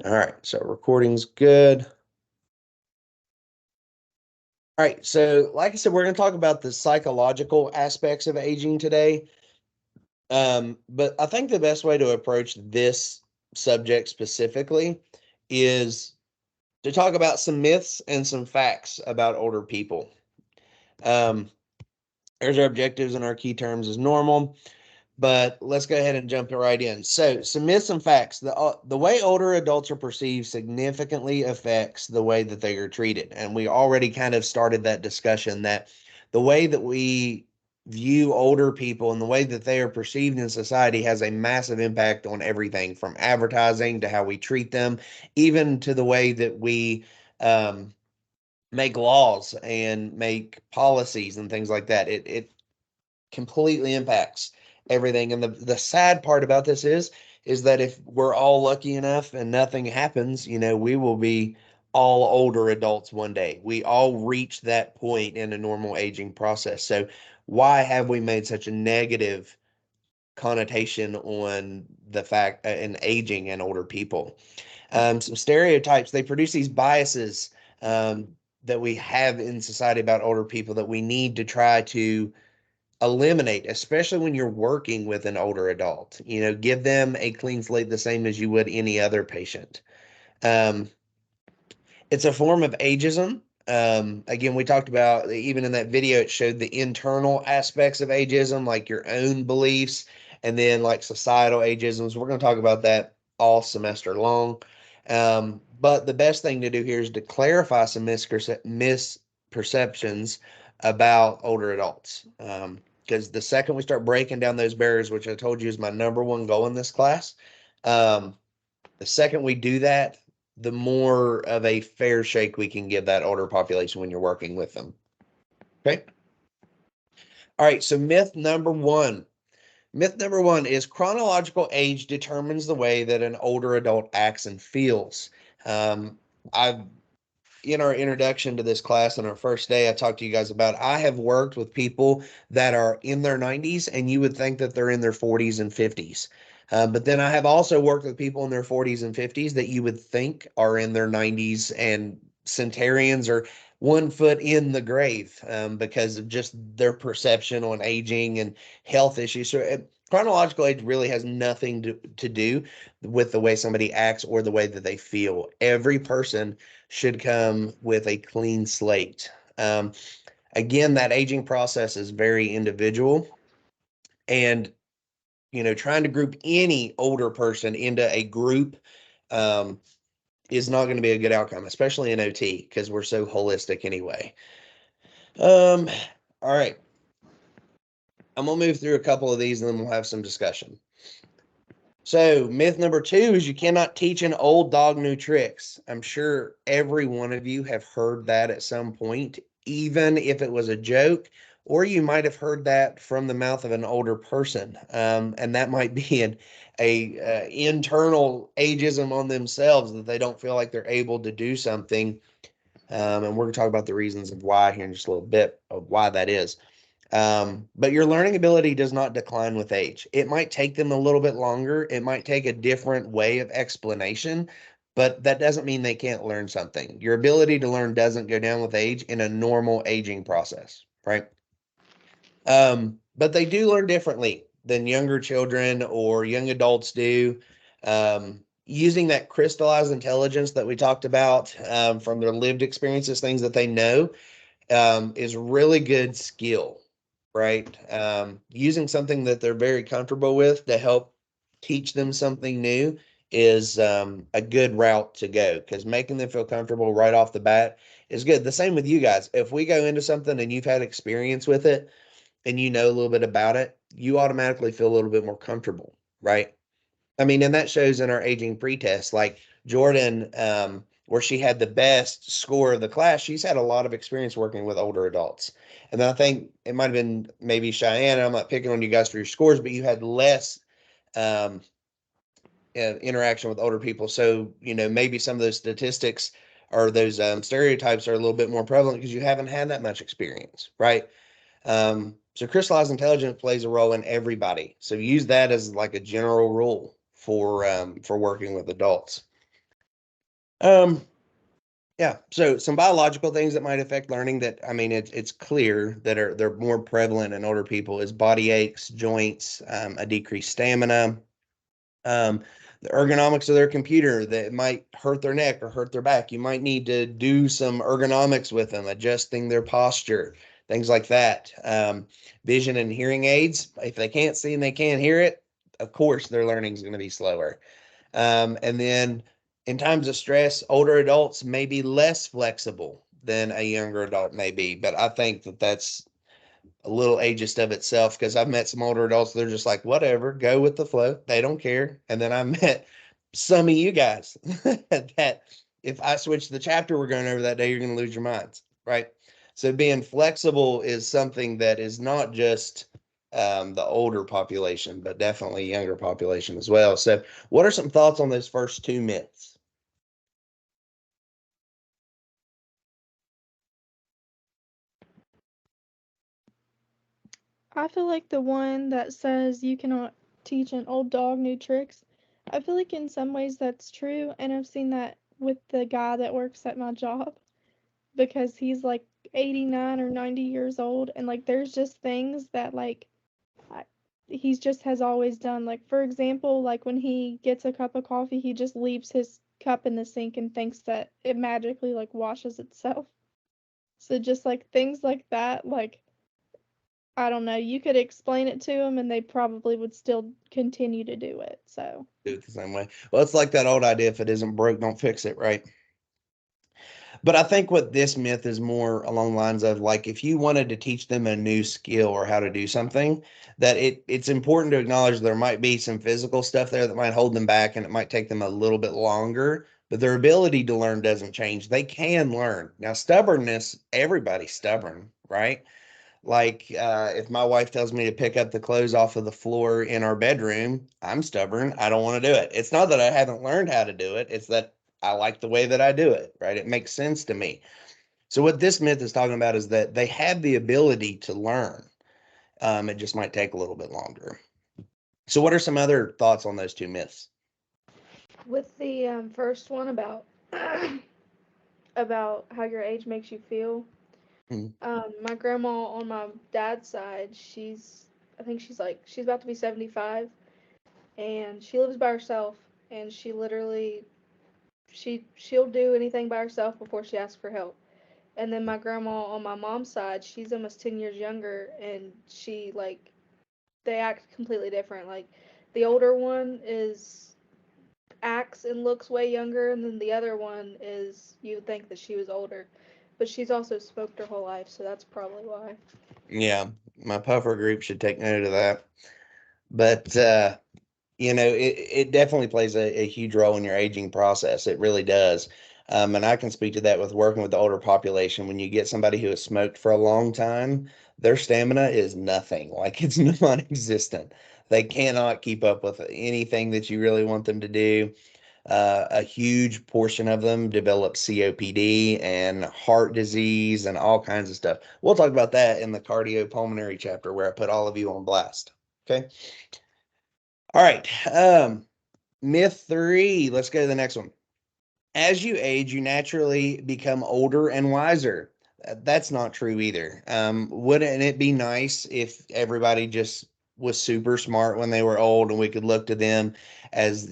All right, so recording's good. All right, so like I said, we're going to talk about the psychological aspects of aging today. But I think the best way to approach this subject specifically is to talk about some myths and some facts about older people. Um, there's our objectives and our key terms as normal. But let's go ahead and jump right in. So, some myths and facts. The way older adults are perceived significantly affects the way that they are treated. And we already kind of started that discussion that the way that we view older people and the way that they are perceived in society has a massive impact on everything from advertising to how we treat them, even to the way that we um, make laws and make policies and things like that. It completely impacts everything. And the sad part about this is that if we're all lucky enough and nothing happens, we will be all older adults one day. We all reach that point in a normal aging process. So why have we made such a negative connotation on the fact in aging and older people? Some stereotypes, they produce these biases um, that we have in society about older people that we need to try to eliminate, especially when you're working with an older adult. Give them a clean slate the same as you would any other patient. Um, it's a form of ageism. Again, we talked about even in that video, it showed the internal aspects of ageism, like your own beliefs, and then like societal ageisms. We're going to talk about that all semester long. But the best thing to do here is to clarify some misperceptions about older adults. Because the second we start breaking down those barriers, which I told you is my number one goal in this class, um, the second we do that, the more of a fair shake we can give that older population when you're working with them. Okay. All right. So myth number one. Myth number one is chronological age determines the way that an older adult acts and feels. I've in our introduction to this class on our first day, I talked to you guys about I have worked with people that are in their 90s, and you would think that they're in their 40s and 50s. But then I have also worked with people in their 40s and 50s that you would think are in their 90s and centenarians or 1 foot in the grave because of just their perception on aging and health issues. So chronological age really has nothing to do with the way somebody acts or the way that they feel. Every person should come with a clean slate. Um, Again, that aging process is very individual, and trying to group any older person into a group um, is not going to be a good outcome, especially in OT because we're so holistic anyway. Um, all right, I'm gonna move through a couple of these and then we'll have some discussion. So, myth number two is you cannot teach an old dog new tricks. I'm sure every one of you have heard that at some point, even if it was a joke, or you might have heard that from the mouth of an older person. And that might be a internal ageism on themselves that they don't feel like they're able to do something. And we're going to talk about the reasons of why here in just a little bit of why that is. But your learning ability does not decline with age. It might take them a little bit longer. It might take a different way of explanation, but that doesn't mean they can't learn something. Your ability to learn doesn't go down with age in a normal aging process, right? But they do learn differently than younger children or young adults do. Using that crystallized intelligence that we talked about from their lived experiences, things that they know, is really good skill, right? Using something that they're very comfortable with to help teach them something new is a good route to go because making them feel comfortable right off the bat is good. The same with you guys. If we go into something and you've had experience with it and you know a little bit about it, you automatically feel a little bit more comfortable, right? I mean, and that shows in our aging pretest. Like Jordan, where she had the best score of the class, she's had a lot of experience working with older adults. And then I think it might have been maybe Cheyenne. I'm not picking on you guys for your scores, but you had less um, interaction with older people. So, maybe some of those statistics or those stereotypes are a little bit more prevalent because you haven't had that much experience, right? So crystallized intelligence plays a role in everybody. So use that as like a general rule for working with adults. Um, yeah. So some biological things that might affect learning that I mean it's clear that they're more prevalent in older people is body aches, joints, a decreased stamina, um, the ergonomics of their computer that might hurt their neck or hurt their back. You might need to do some ergonomics with them, adjusting their posture, things like that. Vision and hearing aids, if they can't see and they can't hear it, of course their learning is going to be slower. And then in times of stress, older adults may be less flexible than a younger adult may be. But I think that that's a little ageist of itself because I've met some older adults, they're just like, whatever, go with the flow. They don't care. And then I met some of you guys that if I switch the chapter we're going over that day, you're going to lose your minds. Right. So being flexible is something that is not just the older population, but definitely younger population as well. So, what are some thoughts on those first two myths? I feel like the one that says you cannot teach an old dog new tricks, I feel like in some ways that's true, and I've seen that with the guy that works at my job because he's like 89 or 90 years old, and like there's just things that like I, he's just has always done. Like for example, like when he gets a cup of coffee, he just leaves his cup in the sink and thinks that it magically like washes itself. So just like things like that, like I don't know, you could explain it to them and they probably would still continue to do it. So, Do it the same way. Well, it's like that old idea if it isn't broke, don't fix it, right? But I think what this myth is more along the lines of like if you wanted to teach them a new skill or how to do something, that it's important to acknowledge there might be some physical stuff there that might hold them back and it might take them a little bit longer, but their ability to learn doesn't change. They can learn. Now, stubbornness, everybody's stubborn, right? Like if my wife tells me to pick up the clothes off of the floor in our bedroom, I'm stubborn. I don't want to do it. It's not that I haven't learned how to do it. It's that I like the way that I do it, right? It makes sense to me. So what this myth is talking about is that they have the ability to learn. It just might take a little bit longer. So what are some other thoughts on those two myths? with the first one about about how your age makes you feel, Hmm. my grandma on my dad's side, I think she's about to be 75, and she lives by herself, and she literally she'll do anything by herself before she asks for help. And then my grandma on my mom's side, she's almost 10 years younger, and she like they act completely different. Like the older one is acts and looks way younger, and then the other one is you would think that she was older, but she's also smoked her whole life, so that's probably why. Yeah, my puffer group should take note of that. But it definitely plays a huge role in your aging process. It really does. And I can speak to that with working with the older population. When you get somebody who has smoked for a long time, their stamina is nothing, like it's non-existent. They cannot keep up with anything that you really want them to do. A huge portion of them develop COPD and heart disease and all kinds of stuff. We'll talk about that in the cardiopulmonary chapter where I put all of you on blast. Okay. All right. Myth three. Let's go to the next one. As you age, you naturally become older and wiser. That's not true either. Wouldn't it be nice if everybody just was super smart when they were old and we could look to them as,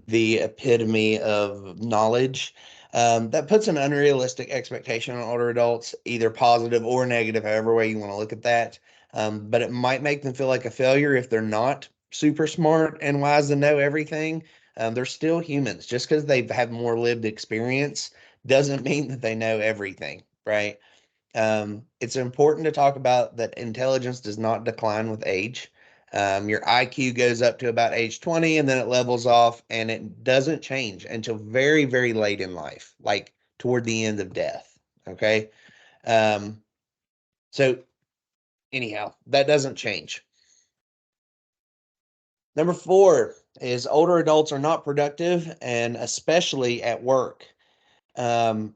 the epitome of knowledge? That puts an unrealistic expectation on older adults, either positive or negative, however way you want to look at that. But it might make them feel like a failure if they're not super smart and wise and know everything. They're still humans. Just because they've had more lived experience doesn't mean that they know everything, right? It's important to talk about that intelligence does not decline with age. Your IQ goes up to about age 20 and then it levels off and it doesn't change until very, very late in life, like toward the end of death. Okay. Um, so, anyhow, that doesn't change. Number four is older adults are not productive and especially at work. Um,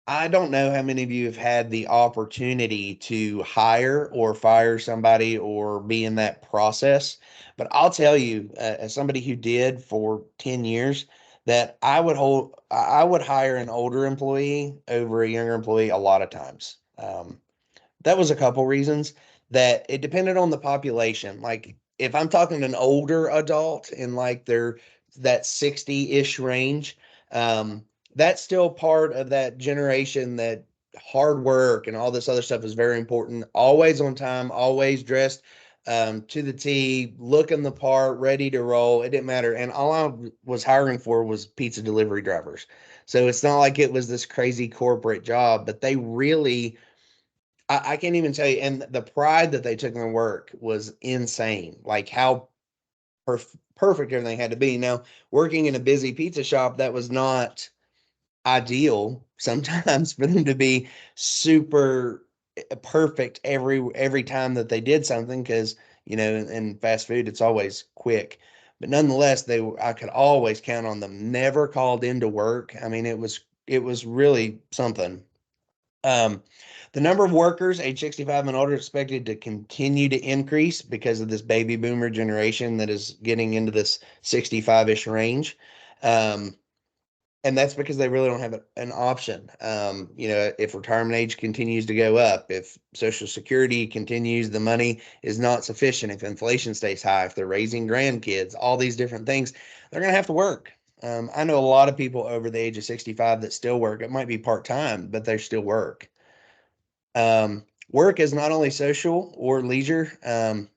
I don't know how many of you have had the opportunity to hire or fire somebody or be in that process, but I'll tell you, as somebody who did for 10 years, that I would hire an older employee over a younger employee a lot of times. That was a couple reasons that it depended on the population. Like if I'm talking an older adult in like their that 60-ish range, um, that's still part of that generation that hard work and all this other stuff is very important. Always on time, always dressed to the T, looking the part, ready to roll. It didn't matter. And all I was hiring for was pizza delivery drivers. So it's not like it was this crazy corporate job, but they really I can't even tell you. And the pride that they took in their work was insane. Like how perfect everything had to be. Now, working in a busy pizza shop, that was not ideal sometimes for them to be super perfect every time that they did something because in fast food it's always quick. But nonetheless, I could always count on them. Never called into work. I mean, it was really something. Um, the number of workers age 65 and older is expected to continue to increase because of this baby boomer generation that is getting into this 65-ish range. Um, and that's because they really don't have an option. If retirement age continues to go up, if Social Security continues, the money is not sufficient, if inflation stays high, if they're raising grandkids, all these different things, they're going to have to work. I know a lot of people over the age of 65 that still work. It might be part time, but they still work. Work is not only social or leisure,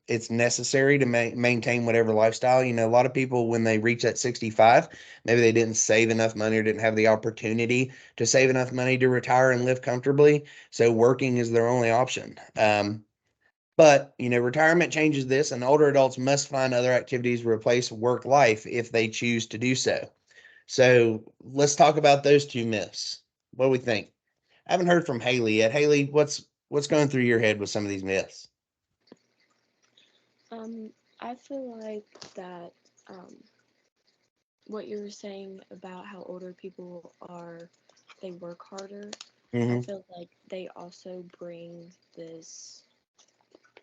it's necessary to maintain whatever lifestyle. A lot of people, when they reach that 65, maybe they didn't save enough money or didn't have the opportunity to save enough money to retire and live comfortably. So working is their only option. But retirement changes this, and older adults must find other activities to replace work life if they choose to do so. So let's talk about those two myths. What do we think? I haven't heard from Haley yet. Haley, what's going through your head with some of these myths? I feel like that what you were saying about how older people they work harder. I Mm-hmm. feel like they also bring this,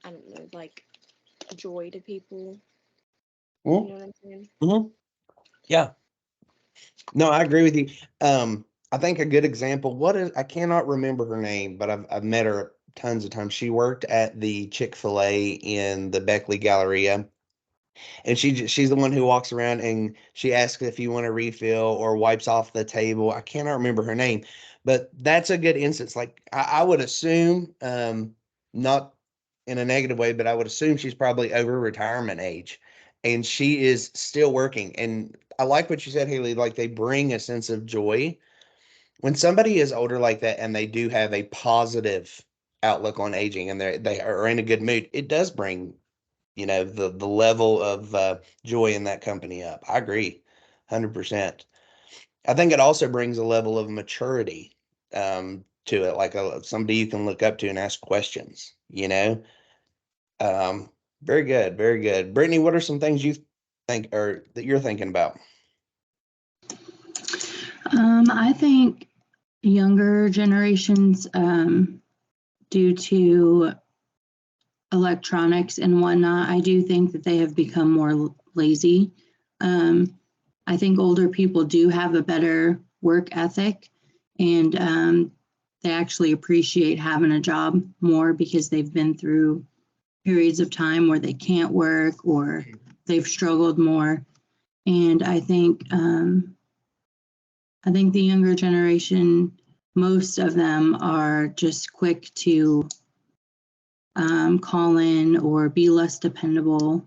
I don't know, like joy to people. You know what I'm saying? Mm-hmm. Yeah. No, I agree with you. I think a good example. I cannot remember her name, but I've met her tons of times. She worked at the Chick-fil-A in the Beckley Galleria, and she's the one who walks around and she asks if you want a refill or wipes off the table. I cannot remember her name, but that's a good instance. Like I would assume, not in a negative way, but I would assume she's probably over retirement age, and she is still working. And I like what you said, Haley. Like they bring a sense of joy when somebody is older like that, and they do have a positive outlook on aging, and they are in a good mood. It does bring the level of joy in that company up. I agree, 100%. I think it also brings a level of maturity to it, like somebody you can look up to and ask questions. Um, very good, very good. Brittany, what are some things you think or that you're thinking about? I think younger generations, due to electronics and whatnot, I do think that they have become more lazy. Um, I think older people do have a better work ethic, and they actually appreciate having a job more because they've been through periods of time where they can't work or they've struggled more. And I think the younger generation, most of them are just quick to call in or be less dependable.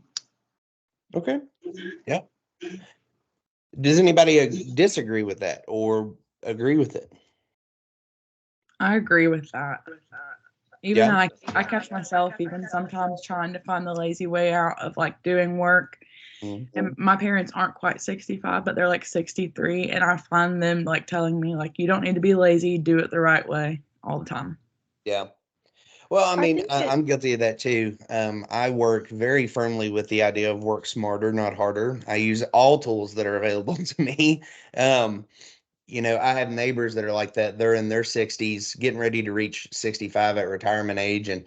Okay. Yeah. Does anybody disagree with that or agree with it? I agree with that. Even Yeah. I catch myself even sometimes trying to find the lazy way out of like doing work. Mhm. And my parents aren't quite 65, but they're like 63. And I find them like telling me, like, you don't need to be lazy, do it the right way all the time. Yeah. Well, I I mean, think it I'm guilty of that too. I work very firmly with the idea of work smarter, not harder. I use all tools that are available to me. Um, I have neighbors that are like that. They're in their 60s, getting ready to reach 65 at retirement age. And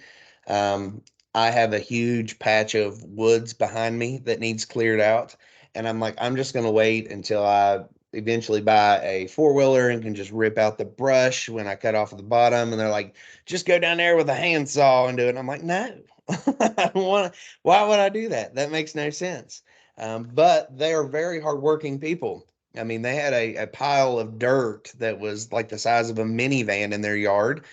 um, I have a huge patch of woods behind me that needs cleared out. And I'm like, I'm just going to wait until I eventually buy a 4-wheeler and can just rip out the brush when I cut off at the bottom. And they're like, just go down there with a handsaw and do it. And I'm like, no, I don't want to. Why would I do that? That makes no sense. But they are very hardworking people. I mean, they had a pile of dirt that was like the size of a minivan in their yard.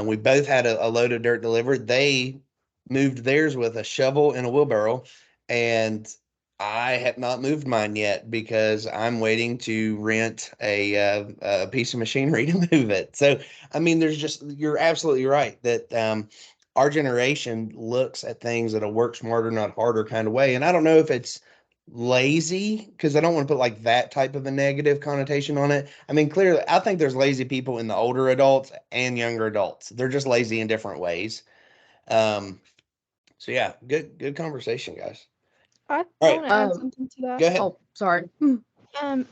We both had a load of dirt delivered. They moved theirs with a shovel and a wheelbarrow. And I have not moved mine yet because I'm waiting to rent a piece of machinery to move it. So, I mean, you're absolutely right that our generation looks at things at a work smarter, not harder kind of way. And I don't know if it's lazy because I don't want to put like that type of a negative connotation on it. I mean, clearly, I think there's lazy people in the older adults and younger adults. They're just lazy in different ways. So yeah, good conversation, guys. I All want right, to add Um, something to that. go ahead. Oh, sorry.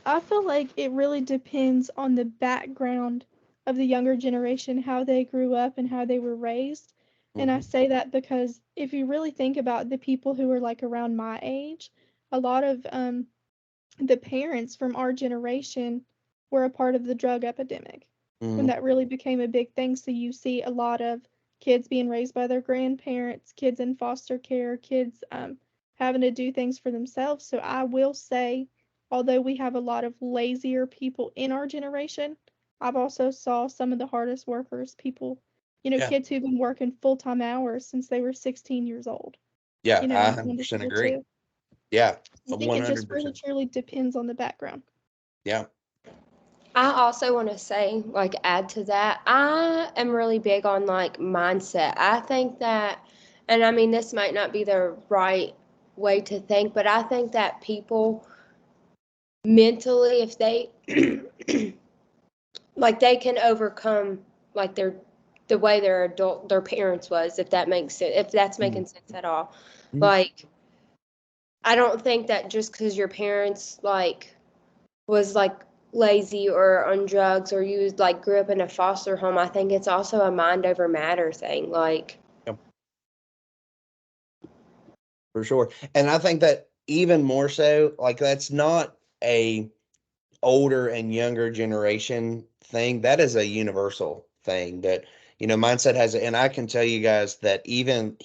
I feel like it really depends on the background of the younger generation, how they grew up and how they were raised. And I Mhm. say that because if you really think about the people who are like around my age, a lot of the parents from our generation were a part of the drug epidemic when Mhm. that really became a big thing. So you see a lot of kids being raised by their grandparents, kids in foster care, kids having to do things for themselves. So I will say, although we have a lot of lazier people in our generation, I've also saw some of the hardest workers, people, Yeah, kids who've been working full-time hours since they were 16 years old, yeah, I and going to 100% school agree. too. Yeah, I think it just really 100%. truly depends on the background. Yeah. I also want to say, like, add to that, I am really big on like mindset. I think that, and I mean, this might not be the right way to think, but I think that people mentally, if they like, they can overcome like the way their parents was, if that makes sense, if that's Mhm. making sense at all. Mhm. Like, I don't think that just because your parents like was like lazy or on drugs, or you like grew up in a foster home, I think it's also a mind over matter thing. Like, Yep, for sure. And I think that even more so, like that's not a older and younger generation thing. That is a universal thing that, mindset has, and I can tell you guys that even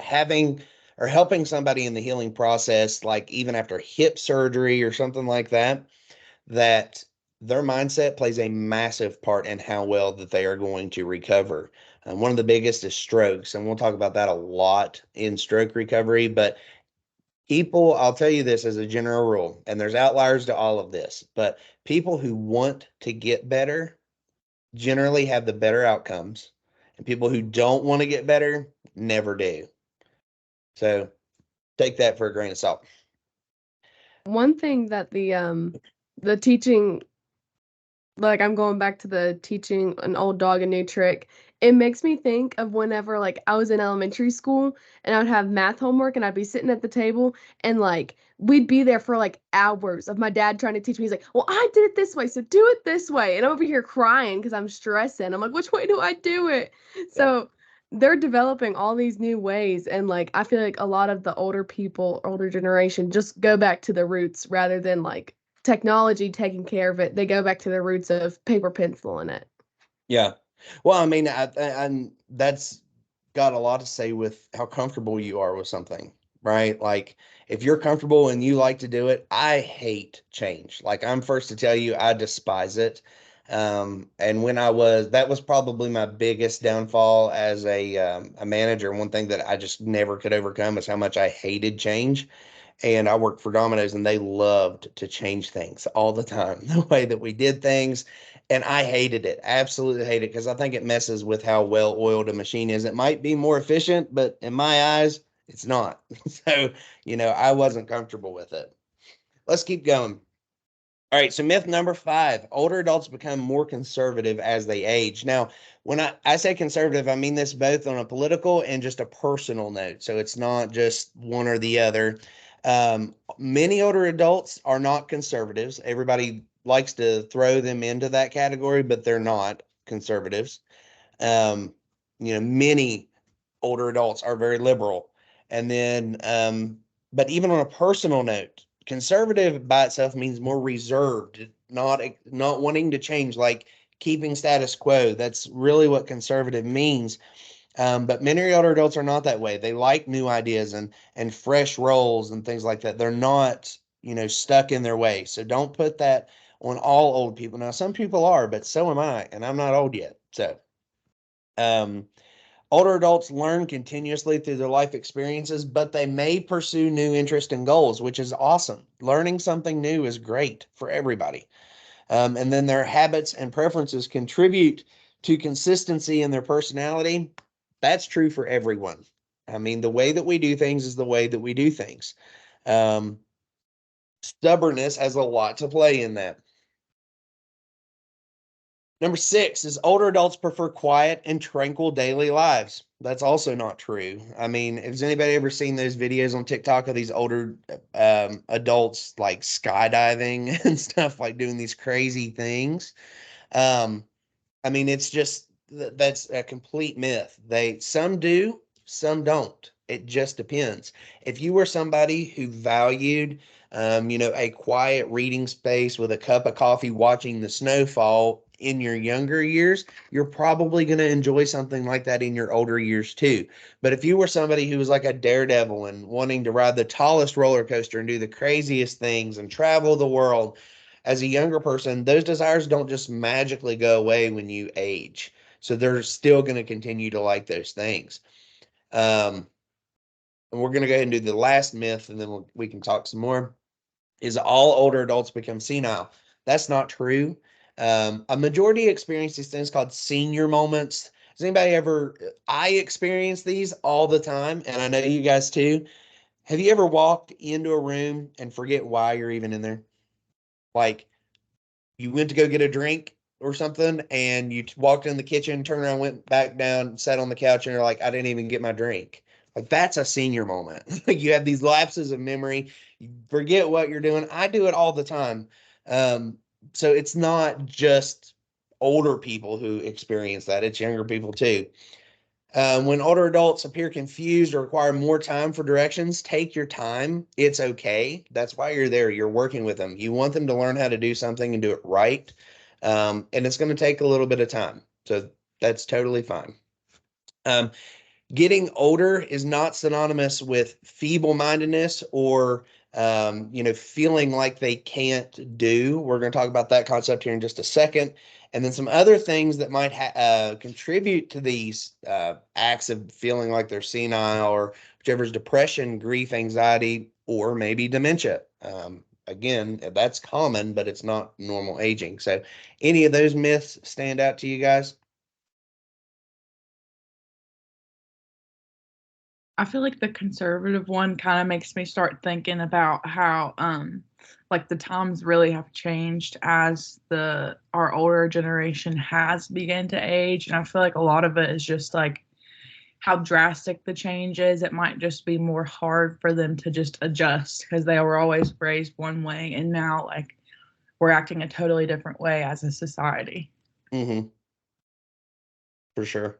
having or helping somebody in the healing process, like even after hip surgery or something like that, that their mindset plays a massive part in how well that they are going to recover. One of the biggest is strokes, and we'll talk about that a lot in stroke recovery. But people, I'll tell you this as a general rule, and there's outliers to all of this, but people who want to get better generally have the better outcomes, and people who don't want to get better never do. So take that for a grain of salt. One thing that the teaching, like I'm going back to the teaching an old dog a new trick. It makes me think of whenever like I was in elementary school and I would have math homework and I'd be sitting at the table and like we'd be there for like hours of my dad trying to teach me. He's like, "Well, I did it this way, so do it this way." And I'm over here crying because I'm stressing. I'm like, "Which way do I do it?" Yeah. So they're developing all these new ways and like I feel like a lot of the older people, older generation just go back to the roots rather than like technology taking care of it. They go back to the roots of paper pencil in it. Yeah. Well, I mean, and that's got a lot to say with how comfortable you are with something, right? Like if you're comfortable and you like to do it, I hate change. Like I'm first to tell you, I despise it. And that was probably my biggest downfall as a manager. One thing that I just never could overcome is how much I hated change. And I worked for Domino's and they loved to change things all the time, the way that we did things. And I hated it, absolutely hated it, because I think it messes with how well oiled a machine is. It might be more efficient, but in my eyes, it's not. So, I wasn't comfortable with it. Let's keep going. All right, so myth number 5, older adults become more conservative as they age. Now, when I say conservative, I mean this both on a political and just a personal note. So it's not just one or the other. Many older adults are not conservatives. Everybody likes to throw them into that category, but they're not conservatives. Um, many older adults are very liberal. And then, but even on a personal note, conservative by itself means more reserved. not wanting to change, like keeping status quo. That's really what conservative means. But many older adults are not that way. They like new ideas and fresh roles and things like that. They're not, stuck in their way. So don't put that on all old people. Now, some people are, but so am I, and I'm not old yet. So, older adults learn continuously through their life experiences, but they may pursue new interests and goals, which is awesome. Learning something new is great for everybody. And then their habits and preferences contribute to consistency in their personality. That's true for everyone. I mean, the way that we do things is the way that we do things. Um, Stubbornness has a lot to play in that. Number 6 is older adults prefer quiet and tranquil daily lives. That's also not true. I mean, has anybody ever seen those videos on TikTok of these older adults like skydiving and stuff, like doing these crazy things? Um, I mean, it's just that's a complete myth. Some do, some don't. It just depends. If you were somebody who valued, a quiet reading space with a cup of coffee watching the snowfall in your younger years, you're probably going to enjoy something like that in your older years too. But if you were somebody who was like a daredevil and wanting to ride the tallest roller coaster and do the craziest things and travel the world, as a younger person, those desires don't just magically go away when you age. So they're still going to continue to like those things. And we're going to go ahead and do the last myth, and then we can talk some more. Is all older adults become senile? That's not true. A majority experience these things called senior moments. Does anybody ever? I experience these all the time, and I know you guys too. Have you ever walked into a room and forget why you're even in there? Like, you went to go get a drink or something and you walked in the kitchen, turned around, went back down, sat on the couch, and you're like, I didn't even get my drink. Like, that's a senior moment. Like, you have these lapses of memory, you forget what you're doing. I do it all the time. Um, so it's not just older people who experience that, it's younger people too. When older adults appear confused or require more time for directions, take your time. It's okay. That's why you're there. You're working with them. You want them to learn how to do something and do it right. And it's going to take a little bit of time. So that's totally fine. Getting older is not synonymous with feeble-mindedness or feeling like they can't do. We're going to talk about that concept here in just a second. And then some other things that might contribute to these acts of feeling like they're senile, or whichever is depression, grief, anxiety, or maybe dementia. Again, that's common, but it's not normal aging. So any of those myths stand out to you guys? I feel like the conservative one kind of makes me start thinking about how like the times really have changed as our older generation has begun to age, and I feel like a lot of it is just like how drastic the change is. It might just be more hard for them to just adjust because they were always raised one way, and now like we're acting a totally different way as a society. Mm-hmm. For sure.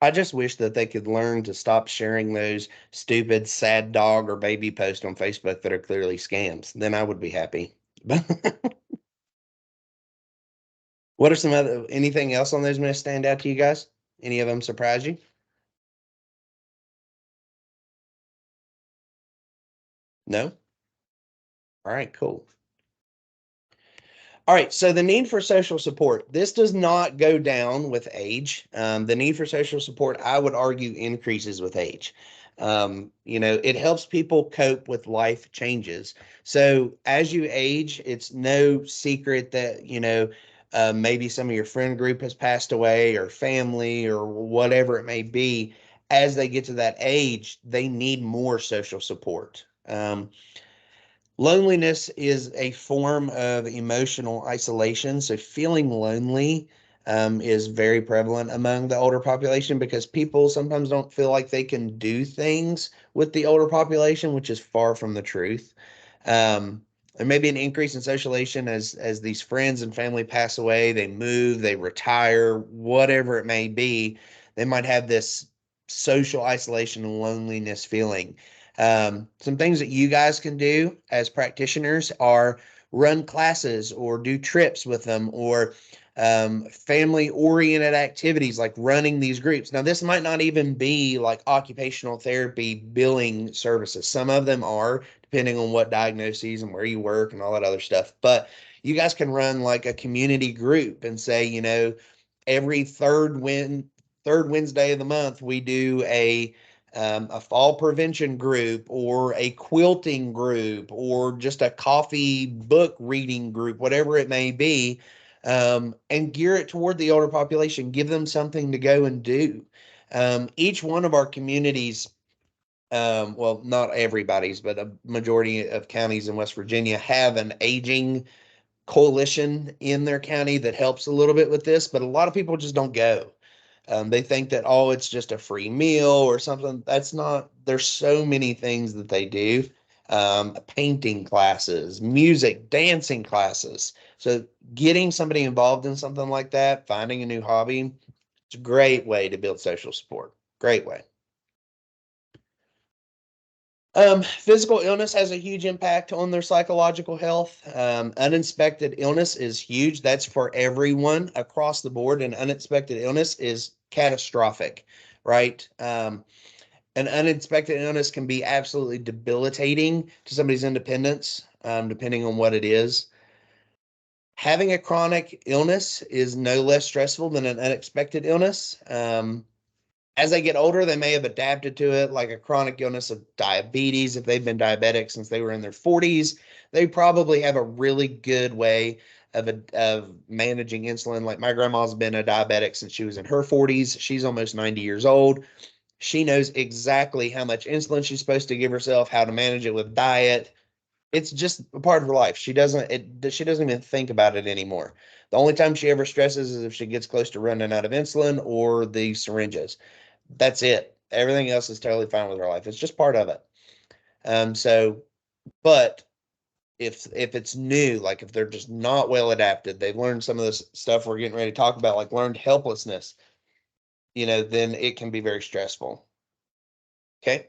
I just wish that they could learn to stop sharing those stupid sad dog or baby posts on Facebook that are clearly scams. Then I would be happy. What are anything else on those myths stand out to you guys? Any of them surprise you? No? All right, cool. All right, so the need for social support. This does not go down with age. The need for social support, I would argue, increases with age. It helps people cope with life changes. So as you age, it's no secret that, maybe some of your friend group has passed away, or family, or whatever it may be. As they get to that age, they need more social support. Loneliness is a form of emotional isolation. So feeling lonely is very prevalent among the older population because people sometimes don't feel like they can do things with the older population, which is far from the truth. There may be an increase in socialization as these friends and family pass away, they move, they retire, whatever it may be. They might have this social isolation and loneliness feeling. Some things that you guys can do as practitioners are run classes or do trips with them, or family oriented activities like running these groups. Now, this might not even be like occupational therapy billing services. Some of them are, depending on what diagnoses and where you work and all that other stuff. But you guys can run like a community group and say, every third Wednesday of the month, we do a fall prevention group or a quilting group or just a coffee book reading group, whatever it may be, and gear it toward the older population. Give them something to go and do. Each one of our communities, well, not everybody's, but a majority of counties in West Virginia have an aging coalition in their county that helps a little bit with this, but a lot of people just don't go. They think that, oh, it's just a free meal or something. That's not, there's so many things that they do. Painting classes, music, dancing classes. So getting somebody involved in something like that, finding a new hobby, it's a great way to build social support. Great way. Physical illness has a huge impact on their psychological health. Unexpected illness is huge. That's for everyone across the board. And unexpected illness is catastrophic, right? An unexpected illness can be absolutely debilitating to somebody's independence, depending on what it is. Having a chronic illness is no less stressful than an unexpected illness. As they get older, they may have adapted to it, like a chronic illness of diabetes. If they've been diabetic since they were in their 40s, they probably have a really good way of managing insulin. Like my grandma's been a diabetic since she was in her 40s. She's almost 90 years old. She knows exactly how much insulin she's supposed to give herself, how to manage it with diet. It's just a part of her life. She doesn't even think about it anymore. The only time she ever stresses is if she gets close to running out of insulin or the syringes. That's it. Everything else is totally fine with her life. It's just part of it. But if it's new, like if they're just not well adapted, they've learned some of this stuff we're getting ready to talk about, like learned helplessness, then it can be very stressful. Okay.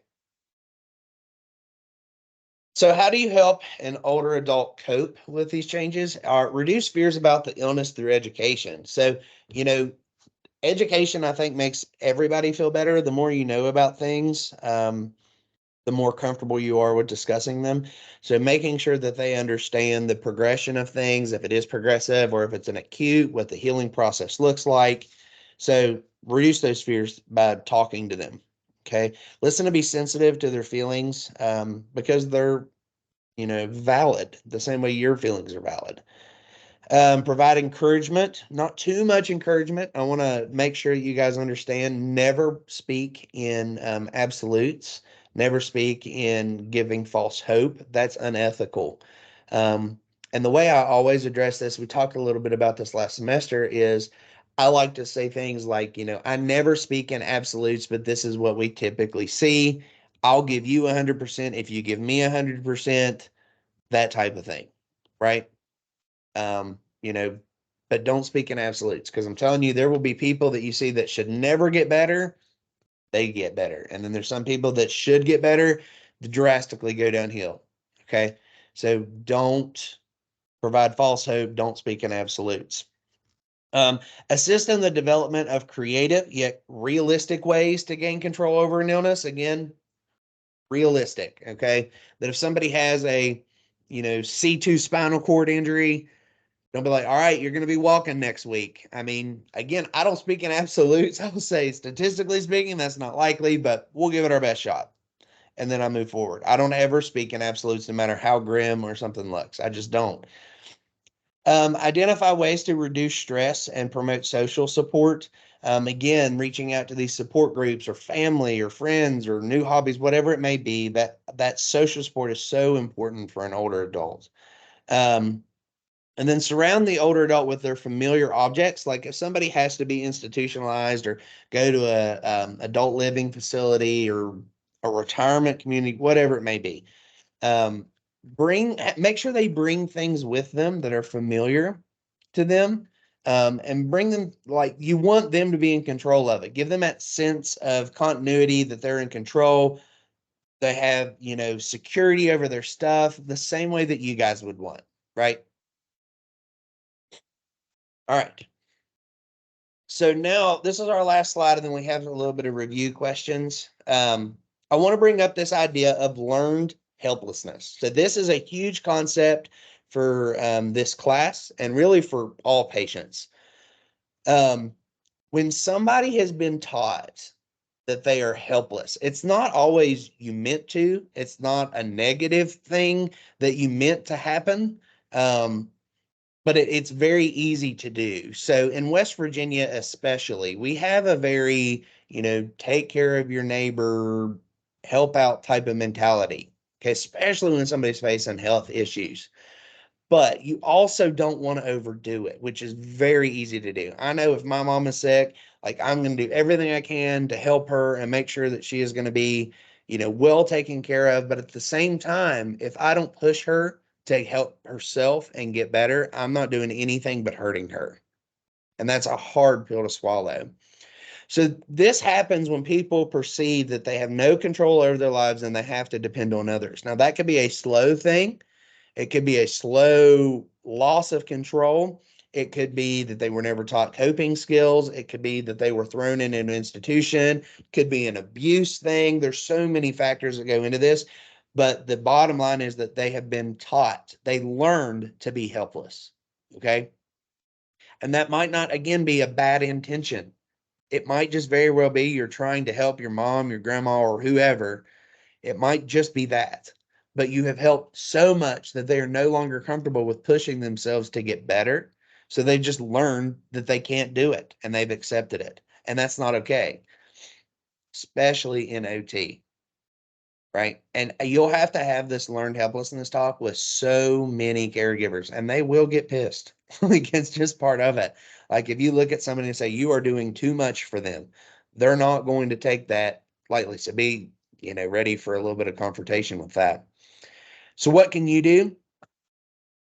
So how do you help an older adult cope with these changes? Reduce fears about the illness through education. So, education, I think, makes everybody feel better. The more you know about things, the more comfortable you are with discussing them. So making sure that they understand the progression of things, if it is progressive or if it's an acute, what the healing process looks like. So reduce those fears by talking to them. Okay. Listen to be sensitive to their feelings, because they're, valid the same way your feelings are valid. Provide encouragement, not too much encouragement. I want to make sure you guys understand, never speak in absolutes, never speak in giving false hope. That's unethical. And the way I always address this, we talked a little bit about this last semester, is I like to say things like, I never speak in absolutes, but this is what we typically see. I'll give you 100% if you give me 100%, that type of thing, right? You know, but don't speak in absolutes, because I'm telling you, there will be people that you see that should never get better. They get better. And then there's some people that should get better, that drastically go downhill. Okay. So don't provide false hope. Don't speak in absolutes. Assist in the development of creative yet realistic ways to gain control over an illness. Again, realistic. Okay. That if somebody has a, C2 spinal cord injury, don't be like, all right, you're going to be walking next week. I mean, again, I don't speak in absolutes. I will say, statistically speaking, that's not likely, but we'll give it our best shot. And then I move forward. I don't ever speak in absolutes, no matter how grim or something looks. I just don't. Identify ways to reduce stress and promote social support. Again, reaching out to these support groups or family or friends or new hobbies, whatever it may be, that social support is so important for an older adult. And then surround the older adult with their familiar objects. Like if somebody has to be institutionalized or go to a adult living facility or a retirement community, whatever it may be, make sure they bring things with them that are familiar to them, and bring them, like, you want them to be in control of it. Give them that sense of continuity, that they're in control. They have, security over their stuff the same way that you guys would want. right? All right. So now this is our last slide, and then we have a little bit of review questions. I want to bring up this idea of learned helplessness. So this is a huge concept for this class and really for all patients. When somebody has been taught that they are helpless, it's not always you meant to, it's not a negative thing that you meant to happen. But it's very easy to do. So in West Virginia, especially, we have a very, take care of your neighbor, help out type of mentality. Okay, especially when somebody's facing health issues. But you also don't want to overdo it, which is very easy to do. I know if my mom is sick, like I'm going to do everything I can to help her and make sure that she is going to be, well taken care of. But at the same time, if I don't push her to help herself and get better, I'm not doing anything but hurting her. And that's a hard pill to swallow. So this happens when people perceive that they have no control over their lives and they have to depend on others. Now, that could be a slow thing. It could be a slow loss of control. It could be that they were never taught coping skills. It could be that they were thrown in an institution. It could be an abuse thing. There's so many factors that go into this. But the bottom line is that they have been taught, they learned to be helpless. Okay. And that might not, again, be a bad intention. It might just very well be you're trying to help your mom, your grandma, or whoever. It might just be that, but you have helped so much that they are no longer comfortable with pushing themselves to get better. So they just learned that they can't do it and they've accepted it. And that's not okay, especially in OT, right? And you'll have to have this learned helplessness talk with so many caregivers, and they will get pissed. Like it's just part of it. Like if you look at somebody and say you are doing too much for them, they're not going to take that lightly. So be, ready for a little bit of confrontation with that. So what can you do?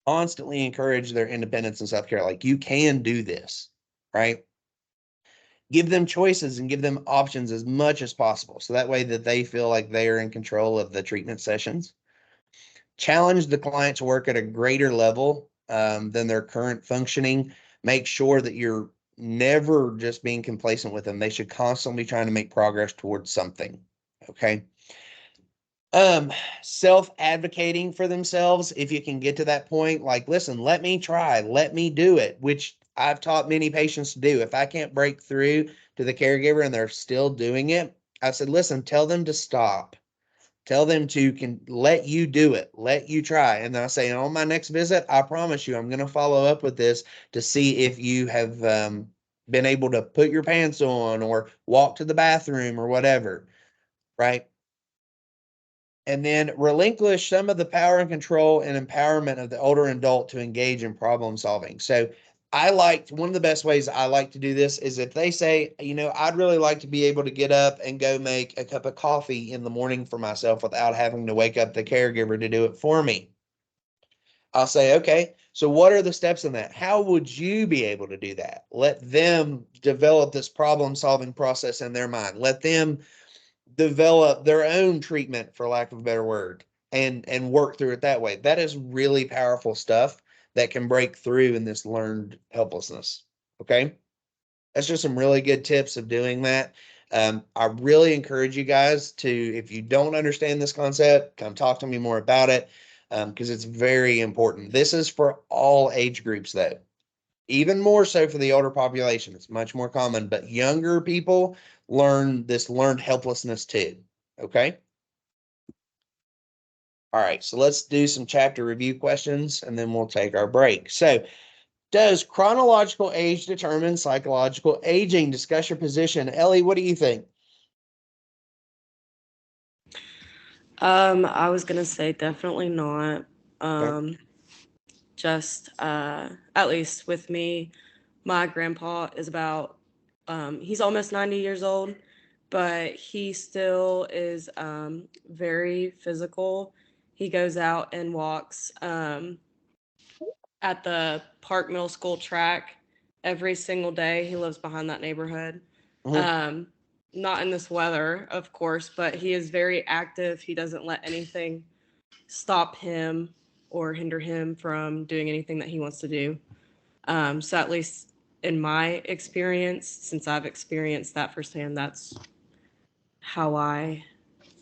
Constantly encourage their independence and self-care. Like you can do this, right? Give them choices and give them options as much as possible. So that way that they feel like they are in control of the treatment sessions. Challenge the client to work at a greater level than their current functioning. Make sure that you're never just being complacent with them. They should constantly be trying to make progress towards something. Okay. Self-advocating for themselves, if you can get to that point, like, listen, let me try, let me do it, which I've taught many patients to do. If I can't break through to the caregiver and they're still doing it, I said, listen, tell them to stop. Tell them to can let you do it, let you try. And then I say, on my next visit, I promise you, I'm going to follow up with this to see if you have been able to put your pants on or walk to the bathroom or whatever, right? And then relinquish some of the power and control and empowerment of the older adult to engage in problem solving. So one of the best ways I like to do this is if they say, I'd really like to be able to get up and go make a cup of coffee in the morning for myself without having to wake up the caregiver to do it for me. I'll say, okay, so what are the steps in that? How would you be able to do that? Let them develop this problem solving process in their mind. Let them develop their own treatment, for lack of a better word, and work through it that way. That is really powerful stuff that can break through in this learned helplessness. Okay. That's just some really good tips of doing that. I really encourage you guys to, if you don't understand this concept, come talk to me more about it, because it's very important. This is for all age groups, though. Even more so for the older population. It's much more common, but younger people learned helplessness too. Okay. All right. So let's do some chapter review questions and then we'll take our break. So, does chronological age determine psychological aging? Discuss your position. Ellie, what do you think? I was gonna say definitely not. Okay. Just at least with me, my grandpa is about he's almost 90 years old, but he still is very physical. He goes out and walks at the Park Middle School track every single day. He lives behind that neighborhood. Mhm. Not in this weather, of course, but he is very active. He doesn't let anything stop him or hinder him from doing anything that he wants to do. So at least in my experience, since I've experienced that firsthand, that's how I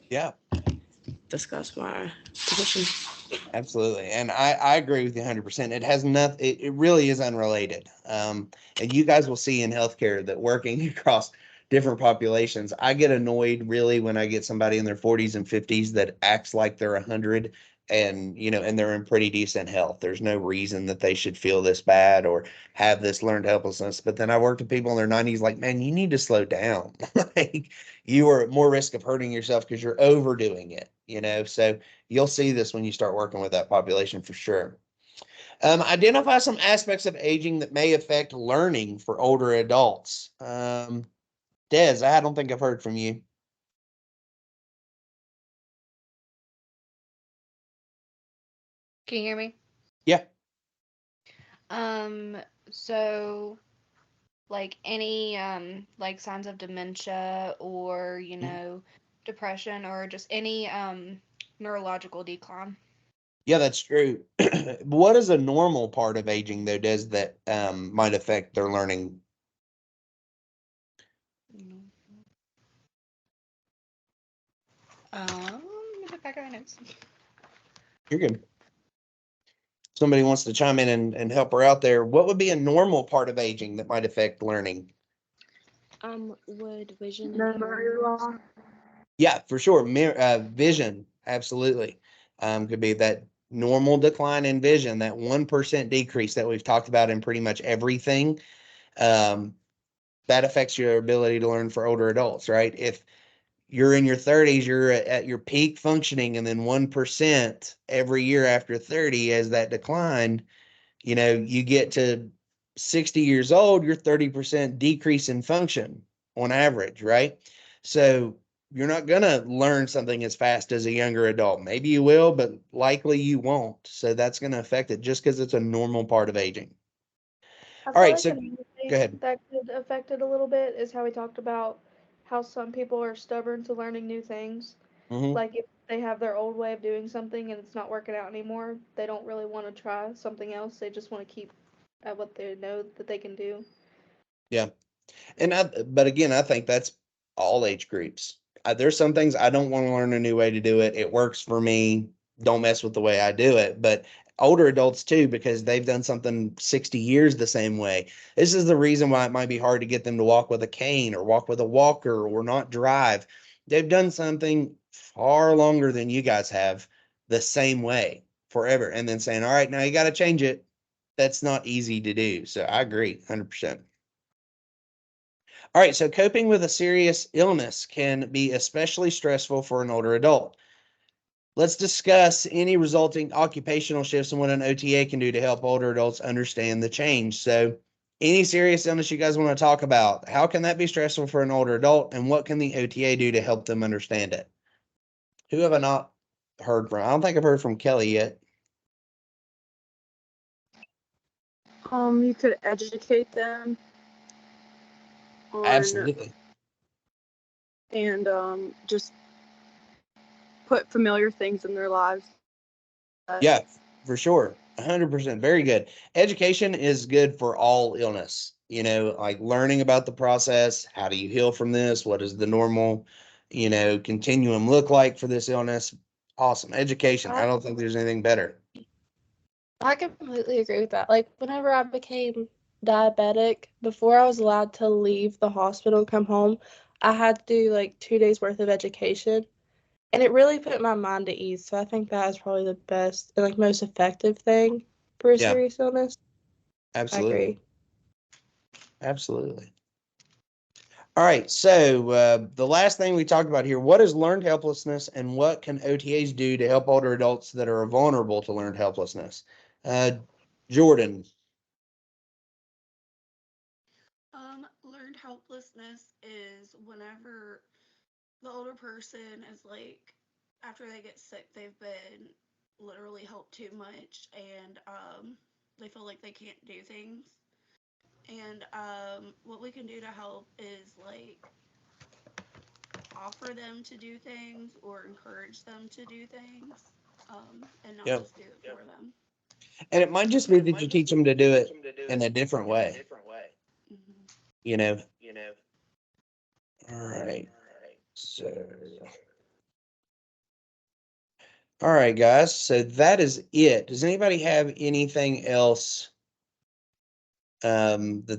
Yeah, discuss my position. absolutely. And I agree with you 100%. It has nothing, it really is unrelated. And you guys will see in healthcare that working across different populations, I get annoyed really when I get somebody in their 40s and 50s that acts like they're 100 and, and they're in pretty decent health. There's no reason that they should feel this bad or have this learned helplessness. But then I work with people in their 90s like, man, you need to slow down. Like you are at more risk of hurting yourself because you're overdoing it. So you'll see this when you start working with that population for sure. Identify some aspects of aging that may affect learning for older adults. Des, I don't think I've heard from you. Can you hear me? Yeah. Um, so like any like signs of dementia or, depression or just any neurological decline. Yeah, that's true. What is a normal part of aging though, Des, that might affect their learning? Mm. Let me look back at my notes. You're good. Somebody wants to chime in and help her out there. What would be a normal part of aging that might affect learning? Would vision and Memory hearing loss? loss. Yeah, for sure. Vision, absolutely. Could be that normal decline in vision, that 1% decrease that we've talked about in pretty much everything. Um, that affects your ability to learn for older adults, right? If you're in your 30s, you're at your peak functioning, and then 1% every year after 30 as that decline, you get to 60 years old, you're 30% decrease in function on average, right? So you're not going to learn something as fast as a younger adult. Maybe you will, but likely you won't. So that's going to affect it just because it's a normal part of aging. I All feel right. like So another go thing ahead. that could affect it a little bit is how we talked about how some people are stubborn to learning new things. Mm-hmm. Like if they have their old way of doing something and it's not working out anymore, they don't really want to try something else. They just want to keep at what they know that they can do. Yeah. But again, I think that's all age groups. There's some things I don't want to learn a new way to do it. It works for me. Don't mess with the way I do it. But older adults too, because they've done something 60 years the same way. This is the reason why it might be hard to get them to walk with a cane or walk with a walker or not drive. They've done something far longer than you guys have the same way forever. And then saying, all right, now you got to change it. That's not easy to do. So I agree 100%. All right, so coping with a serious illness can be especially stressful for an older adult. Let's discuss any resulting occupational shifts and what an OTA can do to help older adults understand the change. So, any serious illness you guys want to talk about, how can that be stressful for an older adult, and what can the OTA do to help them understand it? Who have I not heard from? I don't think I've heard from Kelly yet. You could educate them on Absolutely. and just put familiar things in their lives. Yeah, for sure. 100%. Very good. Education is good for all illness, like learning about the process. How do you heal from this? What does the normal, continuum look like for this illness? Awesome. Education. I don't think there's anything better. I completely agree with that. Like, whenever I became diabetic, before I was allowed to leave the hospital and come home, I had to do like 2 days worth of education. And it really put my mind at ease. So I think that is probably the best and like most effective thing for a Yeah, serious illness. I absolutely. agree. Absolutely. All right. So the last thing we talked about here, what is learned helplessness and what can OTAs do to help older adults that are vulnerable to learned helplessness? Jordan. Learned helplessness is whenever the older person is like, after they get sick, they've been literally helped too much and they feel like they can't do things. And what we can do to help is like offer them to do things or encourage them to do things. and not Yep. just do it for them. And it might just be that you teach them to do it in a different way, Mhm. you know? All right. So, all right, guys. So that is it. Does anybody have anything else that they